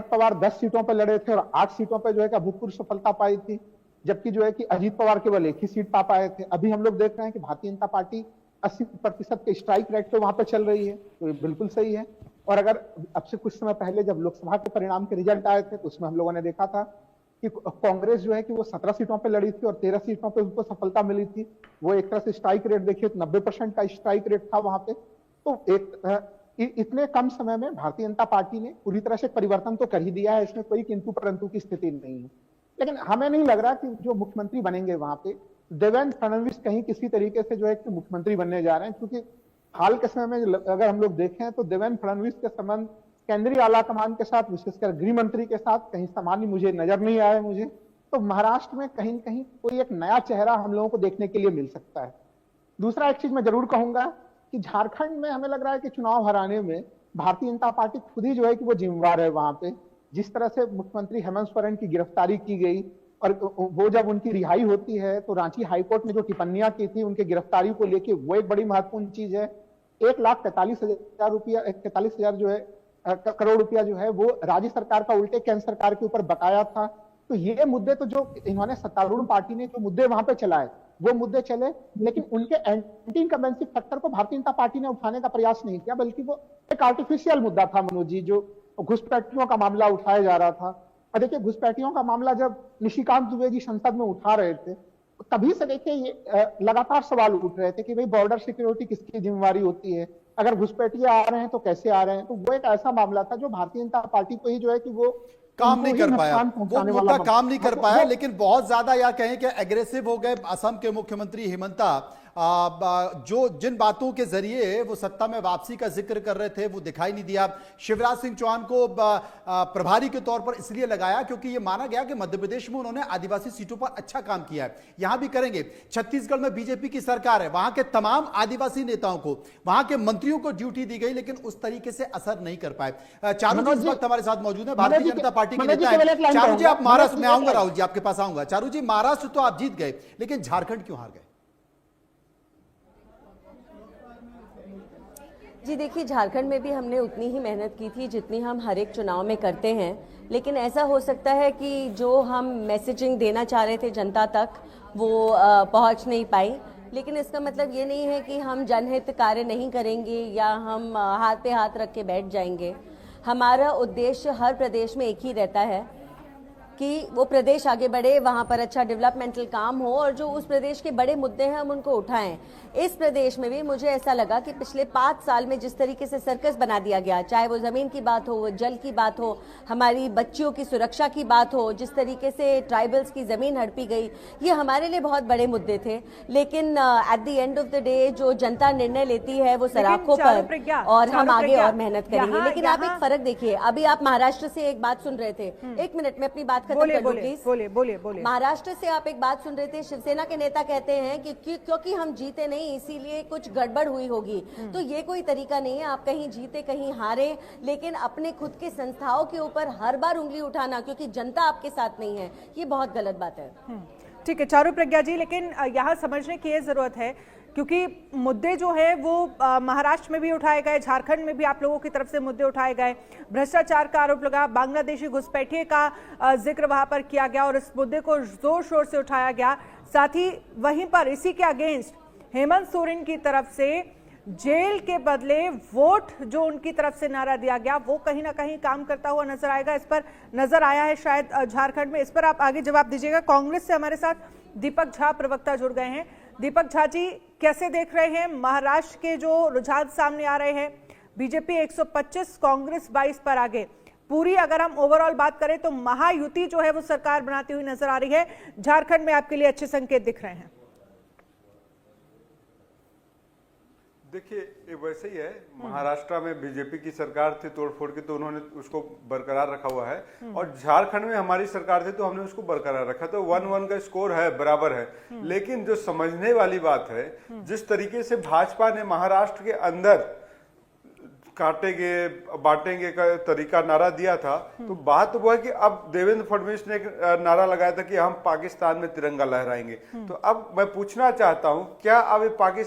पवार 10 सीटों पर लड़े थे और 8 सीटों पर जो है कि अभूतपूर्व सफलता पाई थी, जबकि जो है कि अजीत पवार केवल एक ही सीट पा पाए थे। अभी हम लोग देख रहे हैं कि भारतीय जनता पार्टी 80% के स्ट्राइक रेट पे वहां पे चल रही है, तो ये बिल्कुल सही है। और अगर अब से कुछ समय पहले जब लोकसभा के परिणाम के रिजल्ट आए थे तो उसमें हम लोगों ने देखा था कि कांग्रेस जो है कि वो 17 सीटों पर लड़ी थी और 13 सीटों पर उनको सफलता मिली थी। वो एक तरह से स्ट्राइक रेट देखिए 90% का स्ट्राइक रेट था वहां पे। तो इतने कम समय में भारतीय जनता पार्टी ने पूरी तरह से परिवर्तन तो कर ही दिया है, इसमें कोई किंतु परंतु की स्थिति नहीं है। लेकिन हमें नहीं लग रहा कि जो मुख्यमंत्री बनेंगे वहां पे देवेंद्र फडणवीस कहीं किसी तरीके से जो है कि मुख्यमंत्री बनने जा रहे हैं, क्योंकि हाल के समय में अगर हम लोग देखें तो देवेंद्र फडणवीस के संबंध केंद्रीय आला कमान के साथ, विशेषकर गृह मंत्री के साथ कहीं सामान्य मुझे नजर नहीं आया। मुझे तो महाराष्ट्र में कहीं कहीं कोई एक नया चेहरा हम लोगों को देखने के लिए मिल सकता है। दूसरा एक चीज मैं जरूर कहूंगा कि झारखंड में हमें लग रहा है कि चुनाव हराने में भारतीय जनता पार्टी खुद ही जो है कि वो जिम्मेवार है। वहां पे जिस तरह से मुख्यमंत्री हेमंत सोरेन की गिरफ्तारी की गई और वो जब उनकी रिहाई होती है तो रांची हाईकोर्ट ने जो टिप्पणियां की थी उनके गिरफ्तारी को लेकर, वो एक बड़ी महत्वपूर्ण चीज है। 1,43,000 रुपया, 43,000 जो है करोड़ रुपया जो है वो राज्य सरकार का उल्टे केंद्र सरकार के ऊपर बकाया था। तो ये मुद्दे तो जो इन्होंने सत्तारूढ़ पार्टी ने जो मुद्दे वहां पे चलाए वो मुद्दे चले, लेकिन उनके एंटी इनकम्बेंसी फैक्टर को भारतीय जनता पार्टी ने उठाने का प्रयास नहीं किया, बल्कि वो एक आर्टिफिशियल मुद्दा था मनोज जी, जो घुसपैठियों का मामला उठाया जा रहा था। और देखिए घुसपैठियों का मामला जब निशिकांत दुबे जी संसद में उठा रहे थे तभी से देखिए ये लगातार सवाल उठ रहे थे कि भाई बॉर्डर सिक्योरिटी किसकी जिम्मेवारी होती है, अगर घुसपैठिए आ रहे हैं तो कैसे आ रहे हैं। तो वो एक ऐसा मामला था जो भारतीय जनता पार्टी को ही जो है कि वो काम नहीं कर पाया, वो मुद्दा काम नहीं कर पाया। लेकिन बहुत ज्यादा या कहें कि एग्रेसिव हो गए असम के मुख्यमंत्री हिमंता, जो जिन बातों के जरिए वो सत्ता में वापसी का जिक्र कर रहे थे वो दिखाई नहीं दिया। शिवराज सिंह चौहान को प्रभारी के तौर पर इसलिए लगाया क्योंकि ये माना गया कि मध्य प्रदेश में उन्होंने आदिवासी सीटों पर अच्छा काम किया है, यहां भी करेंगे। छत्तीसगढ़ में बीजेपी की सरकार है, वहां के तमाम आदिवासी नेताओं को, वहां के मंत्रियों को ड्यूटी दी गई, लेकिन उस तरीके से असर नहीं कर पाए। चारू जी इस वक्त हमारे साथ मौजूद है, भारतीय जनता पार्टी के नेता है। चारू जी आप महाराष्ट्र में, आऊंगा राहुल जी आपके पास आऊंगा। चारू जी महाराष्ट्र तो आप जीत गए, लेकिन झारखंड क्यों हार गए? जी देखिए, झारखंड में भी हमने उतनी ही मेहनत की थी जितनी हम हर एक चुनाव में करते हैं, लेकिन ऐसा हो सकता है कि जो हम मैसेजिंग देना चाह रहे थे जनता तक वो पहुंच नहीं पाई। लेकिन इसका मतलब ये नहीं है कि हम जनहित कार्य नहीं करेंगे या हम हाथ पे हाथ रख के बैठ जाएंगे। हमारा उद्देश्य हर प्रदेश में एक ही रहता है कि वो प्रदेश आगे बढ़े, वहाँ पर अच्छा डेवलपमेंटल काम हो और जो उस प्रदेश के बड़े मुद्दे हैं हम उनको उठाएं। इस प्रदेश में भी मुझे ऐसा लगा कि पिछले 5 साल में जिस तरीके से सर्कस बना दिया गया, चाहे वो ज़मीन की बात हो, वो जल की बात हो, हमारी बच्चियों की सुरक्षा की बात हो, जिस तरीके से ट्राइबल्स की ज़मीन हड़पी गई, ये हमारे लिए बहुत बड़े मुद्दे थे। लेकिन at the end of the day जो जनता निर्णय लेती है वो सराखों पर, और हम आगे और मेहनत करेंगे। लेकिन आप एक फर्क देखिए, अभी आप महाराष्ट्र से एक बात सुन रहे थे, 1 मिनट में अपनी बात खत्म कर लूं प्लीज। बोलिए। महाराष्ट्र से आप एक बात सुन रहे थे, शिवसेना के नेता कहते हैं कि क्योंकि हम जीते नहीं इसीलिए कुछ गड़बड़ हुई होगी। तो ये कोई तरीका नहीं है, आप कहीं जीते कहीं हारे, लेकिन अपने खुद के संस्थाओं के ऊपर हर बार उंगली उठाना क्योंकि जनता आपके साथ नहीं है, ये बहुत गलत बात है। ठीक है चारू प्रज्ञा जी, लेकिन यहाँ समझने की जरूरत है क्योंकि मुद्दे जो है वो महाराष्ट्र में भी उठाए गए, झारखंड में भी आप लोगों की तरफ से मुद्दे उठाए गए, भ्रष्टाचार का आरोप लगा, बांग्लादेशी घुसपैठिए का जिक्र वहां पर किया गया और इस मुद्दे को जोर शोर से उठाया गया। साथ ही वहीं पर इसी के अगेंस्ट हेमंत सोरेन की तरफ से जेल के बदले वोट जो उनकी तरफ से नारा दिया गया वो कहीं ना कहीं काम करता हुआ नजर आएगा, इस पर नजर आया है शायद झारखंड में। इस पर आप आगे जवाब दीजिएगा। कांग्रेस से हमारे साथ दीपक झा प्रवक्ता जुड़ गए हैं। दीपक झा जी, कैसे देख रहे हैं महाराष्ट्र के जो रुझान सामने आ रहे हैं? बीजेपी 125, कांग्रेस 22 पर आगे। पूरी अगर हम ओवरऑल बात करें तो महायुति जो है वो सरकार बनाती हुई नजर आ रही है। झारखंड में आपके लिए अच्छे संकेत दिख रहे हैं? देखिए ये वैसे ही है, महाराष्ट्र में बीजेपी की सरकार थी तोड़फोड़ की तो उन्होंने उसको बरकरार रखा हुआ है, और झारखंड में हमारी सरकार थी तो हमने उसको बरकरार रखा। तो 1-1 का स्कोर है, बराबर है। लेकिन जो समझने वाली बात है, जिस तरीके से भाजपा ने महाराष्ट्र के अंदर काटेंगे बांटेंगे का तरीका नारा दिया था, तो बात वो है कि अब देवेंद्र फडणवीस ने एक नारा लगाया था कि हम पाकिस्तान में तिरंगा लहराएंगे। तो अब मैं पूछना चाहता हूं, क्या अब पाकिस्तान